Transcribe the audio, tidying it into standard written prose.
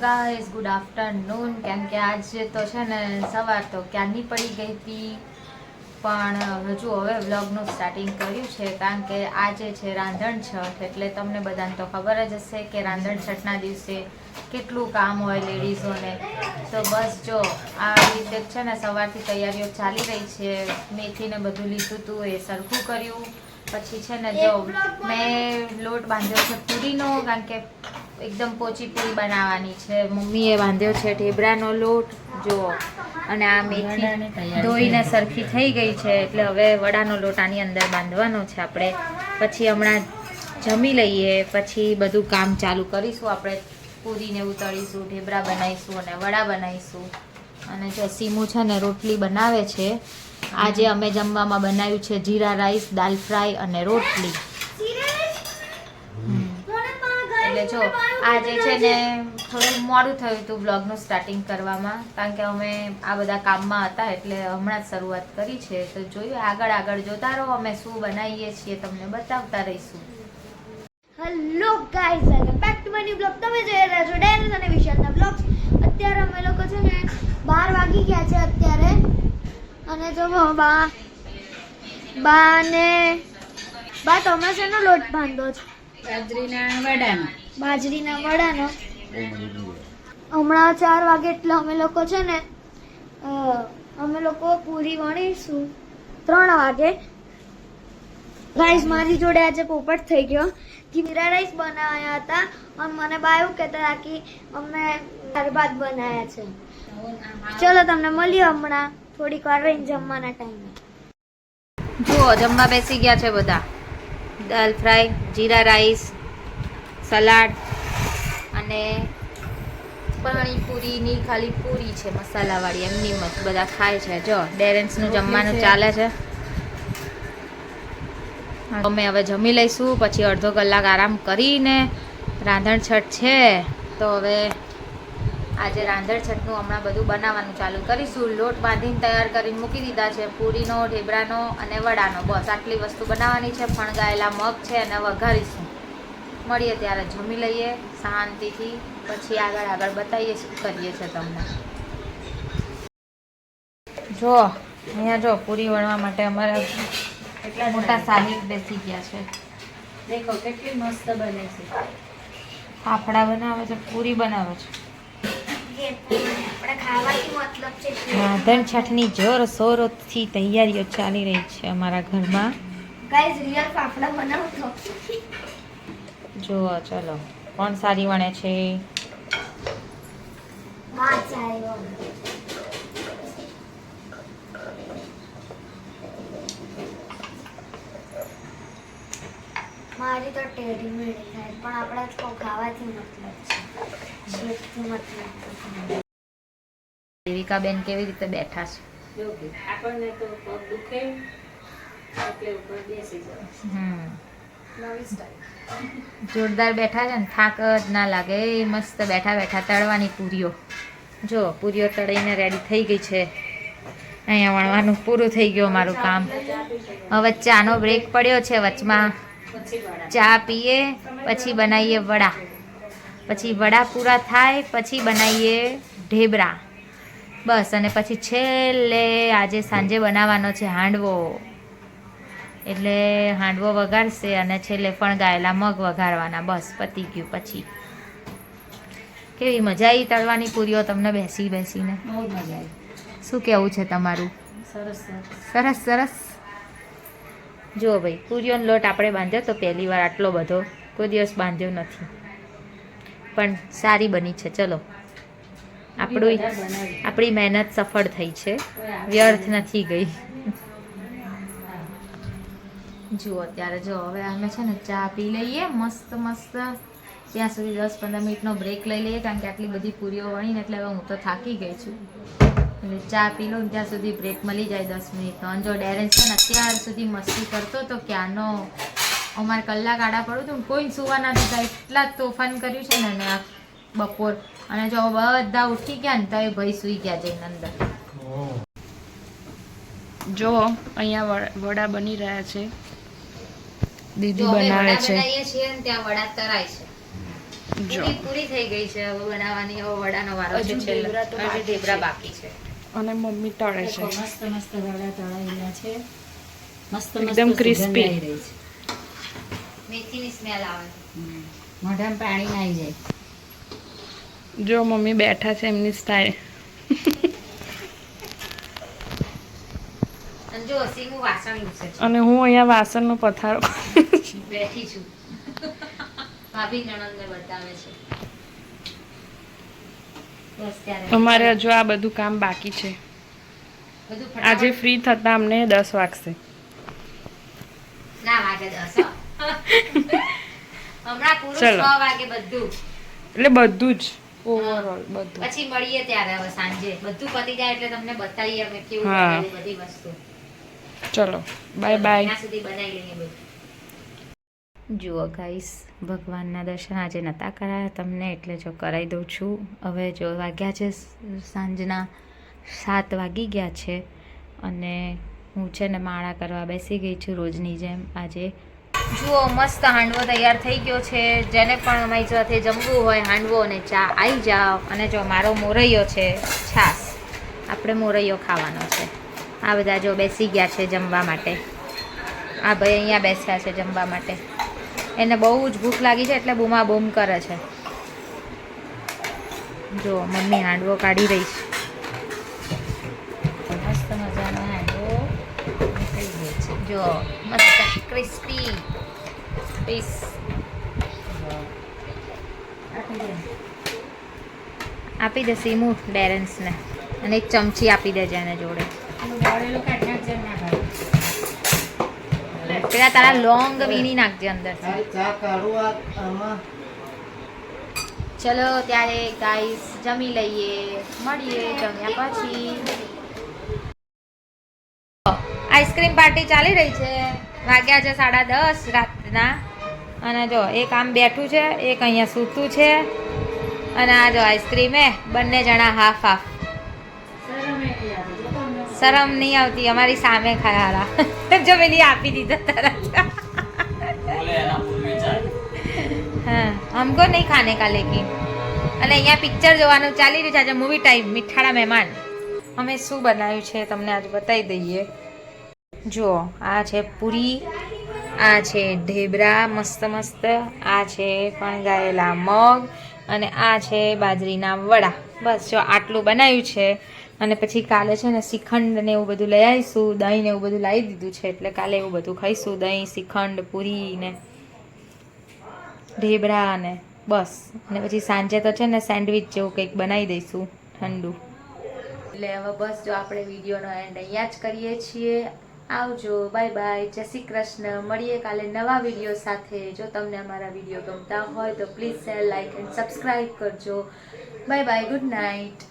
Guys, good afternoon. કેમ કે આજે તો છે ને સવાર તો ક્યારની પડી ગઈ હતી, પણ હજુ હવે વ્લોગનું સ્ટાર્ટિંગ કર્યું છે. કારણ કે આજે છે રાંધણ છઠ, એટલે તમને બધાને તો ખબર જ હશે કે રાંધણ છઠના દિવસે કેટલું કામ હોય લેડીઝોને. તો બસ જો આ રીતે છે ને સવારથી તૈયારીઓ ચાલી રહી છે. મેથીને બધું લીધું હતું, એ સરખું કર્યું. પછી છે ને જો મેં લોટ બાંધ્યો છે પૂરીનો, કારણ કે એકદમ પોચી પૂરી બનાવવાની છે. મમ્મીએ બાંધ્યો છે ઢેબરાનો લોટ જુઓ, અને આ મેથી ધોઈને સરખી થઈ ગઈ છે, એટલે હવે વડાનો લોટ આની અંદર બાંધવાનો છે આપણે. પછી હમણાં જમી લઈએ, પછી બધું કામ ચાલુ કરીશું આપણે. પૂરીને એવું તળીશું, ઢેબરા બનાવીશું અને વડા બનાવીશું. અને જો સીમુ છે ને રોટલી બનાવે છે. આજે અમે જમવામાં બનાવ્યું છે જીરા રાઈસ, દાલ ફ્રાય અને રોટલી. એટલે જો આજે છે ને થોડું મોડું થયું હતું બ્લોગનું સ્ટાર્ટિંગ કરવામાં, કારણ કે અમે આ બધા કામમાં હતા, એટલે હમણાં જ શરૂઆત કરી છે. તો જોઈએ આગળ જોતા રહો, અમે શું બનાવીએ છીએ તમને બતાવતા રહીશું. Hello guys, welcome back to my new blog. તમે જોઈ રહ્યા છો ડેનિસ અને વિશાલના બ્લોગ્સ. અત્યારે અમે લોકો છે ને 12 વાગી ગયા છે અત્યારે, અને જો બા તમે શેનો લોટ બાંધો છો? બાજરીના વડાનો. હમણાં 4 વાગે, એટલે અમે લોકો છે ને અમે લોકો પૂરી વણીશું 3 વાગે. ગાઈઝ, મારી જોડે આજે પોપટ થઈ ગયો. જીરા રાઈસ બનાવ્યા હતા, અને મને બા એવું કહેતા હતા કે અમે ત્યારબાદ બનાવ્યા છે. ચલો તમને મળીએ હમણાં થોડીક વાર રહીને જમવાના ટાઈમે. જુઓ જમવા બેસી ગયા છે બધા. દાલ ફ્રાય, જીરા રાઈસ, સલાડ અને પાણીપુરીની ખાલી પૂરી છે મસાલાવાળી, એમની મત બધા ખાય છે. જો ડેરેન્સનું જમવાનું ચાલે છે. અમે હવે જમી લઈશું, પછી અડધો કલાક આરામ કરીને રાંધણ છઠ છે. તો હવે આજે રાંધણ છઠનું હમણાં બધું બનાવવાનું ચાલુ કરીશું. લોટ બાંધીને તૈયાર કરીને મૂકી દીધા છે, પૂરીનો, ઢેબરાનો અને વડાનો. બસ આટલી વસ્તુ બનાવવાની છે. ફણગાયેલા મગ છે અને વઘારીશું. મળીએ ત્યારે જમી લઈએ શાંતિથી, પછી આગળ બતાવીએ શું કરીએ છીએ તમને. જો અહીંયા જો પૂરી વણવા માટે અમારા એટલા મોટા સાહિબ બેસી ગયા છે. દેખો કેટલી મસ્ત બને છે. ફાફડા બનાવે છે, પૂરી બનાવે છે. રાંધણ છઠની જોર શોરોથી તૈયારીઓ ચાલી રહી છે અમારા ઘરમાં. ગાઈઝ, રિયલ ફાફડા બનાવતો. જુઓ ચલો કોણ સારી વણે છે. મારી તો ટેઢી મેળી થાય, પણ આપણા તો ખાવાથી મતલબ છે, શેકથી મતલબ. દેવિકાબેન કેવી રીતે બેઠા છે? આપણને તો પગ દુખે એટલે ઉપર બેસી જાય. નવી સ્ટાઈલ. જોરદાર બેઠા છે ને, થાક જ ના લાગે. એ મસ્ત બેઠા બેઠા તળવાની પૂરીઓ. જો પૂરીઓ તળીને રેડી થઈ ગઈ છે. અહીંયા વણવાનું પૂરું થઈ ગયું અમારું કામ. હવે ચાનો બ્રેક પડ્યો છે વચમાં. ચા પીએ, પછી બનાવીએ વડા. પછી વડા પૂરા થાય પછી બનાવીએ ઢેબરા. બસ, અને પછી છેલ્લે આજે સાંજે બનાવવાનો છે હાંડવો. એટલે હાંડવો વઘારશે અને છેલ્લે ફણગાયેલા મગ વઘારવાના. બસ પતી ગયું. પછી કેવી મજા આવી તળવાની પૂરીઓ તમને બેસીને? બહુ મજા આવી. શું કેવું છે તમારું? સરસ. જુઓ ભાઈ, પૂરીઓનો લોટ આપણે બાંધ્યો તો પહેલી વાર, આટલો બધો કોઈ દિવસ બાંધ્યો નથી, પણ સારી બની છે. ચલો, આપણી મહેનત સફળ થઈ છે, વ્યર્થ નથી ગઈ. જુઓ અત્યારે જો હવે અમે છે ને ચા પી લઈએ મસ્ત. ત્યાં સુધી 10-15 મિનિટનો બ્રેક લઈ લઈએ, કારણ કે આટલી બધી પૂરીઓ વણીને એટલે હવે હું તો થાકી ગઈ છું. એટલે ચા પી લઉં ત્યાં સુધી બ્રેક મળી જાય 10 મિનિટનો. અને જો ડેરેન્સ છે ને અત્યાર સુધી મસ્તી કરતો તો ક્યાંનો અમારે કલાક આડા પડું હતું, કોઈ સુવા ના દીધા, એટલા જ તોફાન કર્યું છે ને આ બપોર. અને જો બધા ઉઠી ગયા ને તો એ ભાઈ સુઈ ગયા જઈને અંદર. જો અહીંયા વડા બની રહ્યા છે, દીદી બનાવે છે. બનાવીએ છીએ ને ત્યાં વડા તરાય છે. જો પૂરી થઈ ગઈ છે હવે બનાવવાની. હવે વડાનો વારો છે. છેલ્લા હજી ઢેબરા બાકી છે. અને મમ્મી તળે છે મસ્ત મસ્ત વડા તળાયેલા છે. મસ્ત એકદમ crispy. સુગંધ આવી રહી છે. મેથીની સ્મેલ આવે. મોઢામાં પાણી ના આવી જાય. જો મમ્મી બેઠા છે એમની સ્ટાઈલ. અને જો સીમું વાસણ લૂછે છે. અને હું અહીંયા વાસણનો પથારો બેઠી છું. ભાભી નણંદને બતાવે છે. બસ ત્યારે અમારે હજુ આ બધું કામ બાકી છે. બધું આજે ફટાફટ. ફ્રી થતા અમને 10 વાગશે. ના વાગે 10 હો. હમણાં પૂરું ચલો. 6 વાગે બધું. એટલે બધું જ ઓવરઓલ બધું. પછી મળીએ ત્યારે હવે સાંજે બધું પતી જાય એટલે તમને બતાવીએ અમે કેવું હા. બનાવ્યું બધી વસ્તુ. ચલો બાય બાય. ત્યાં સુધી બનાવી લઈએ બધું. જુઓ ગાઈસ, ભગવાનના દર્શન આજે નહોતા કરાયા તમને, એટલે જો કરાવી દઉં છું. હવે જો વાગ્યા છે સાંજના 7 વાગી ગયા છે અને હું છે ને માળા કરવા બેસી ગઈ છું રોજની જેમ. આજે જુઓ મસ્ત હાંડવો તૈયાર થઈ ગયો છે. જેને પણ અમારી સાથે જમવું હોય હાંડવો અને ચા આવી જાઓ. અને જો મારો મોરૈયો છે છાસ. આપણે મોરૈયો ખાવાનો છે. આ બધા જો બેસી ગયા છે જમવા માટે. આ ભાઈ અહીંયા બેસ્યા છે જમવા માટે. એને બહુ જ ભૂખ લાગી છે એટલે બૂમા બૂમ કરે છે. જો મમ્મી હાંડવો કાઢી રહી છે. મસ્ત મજાનો હાંડવો થઈ ગયો છે. જો મસ્ત ક્રિસ્પી પીસ. આપી દે સીમુ ડેરેન્સને અને એક ચમચી આપી દેજે એને જોડે. બળેલું કાઢી નાખજે ના ભાઈ. પેલા તારા લોંગ વીણી નાખજે અંદર. ચલો ત્યારે ગાઈસ જમી લઈએ. મળીએ જમ્યા પછી. આઈસ્ક્રીમ પાર્ટી ચાલી રહી છે. વાગ્યા છે 10:30 રાતના. અને જો એક આમ બેઠું છે, એક અહીંયા સૂતું છે. અને આ જો આઈસ્ક્રીમ બંને જણા હાફ હાફ. શરમ નહીં આવતી અમારી સામે ખાયા. જો પેલી આપી દીધો તરત. हाँ हमको नहीं खाने का लेकिन. અને અહીંયા પિક્ચર જોવાનું ચાલી રહ્યું છે. આજે મૂવી ટાઈમ મીઠાડા મહેમાન. અમે શું બનાવ્યું છે તમને આજે બતાવી દઈએ. જુઓ આ છે પૂરી, આ છે ઢેબરા મસ્ત મસ્ત, આ છે ફણગાયેલા મગ અને આ છે બાજરીના વડા. બસ જો આટલું બનાવ્યું છે. અને પછી કાલે છે ને શ્રીખંડ ને એવું બધું લઈ આવીશું. દહીં ને એવું બધું લાવી દીધું છે એટલે કાલે એવું બધું ખાઈશું. દહીં, શ્રીખંડ, પૂરી ને ઢેબરા ને બસ. અને પછી સાંજે તો છે ને સેન્ડવિચ જેવું કંઈક બનાવી દઈશું ઠંડુ. એટલે હવે બસ જો આપણે વિડીયોનો એન્ડ અહીંયા જ કરીએ છીએ. આવજો, બાય બાય, જય શ્રી કૃષ્ણ. મળીએ કાલે નવા વિડીયો સાથે. જો તમને અમારા વિડીયો ગમતા હોય તો please share, like and subscribe કરજો. Bye bye, good night.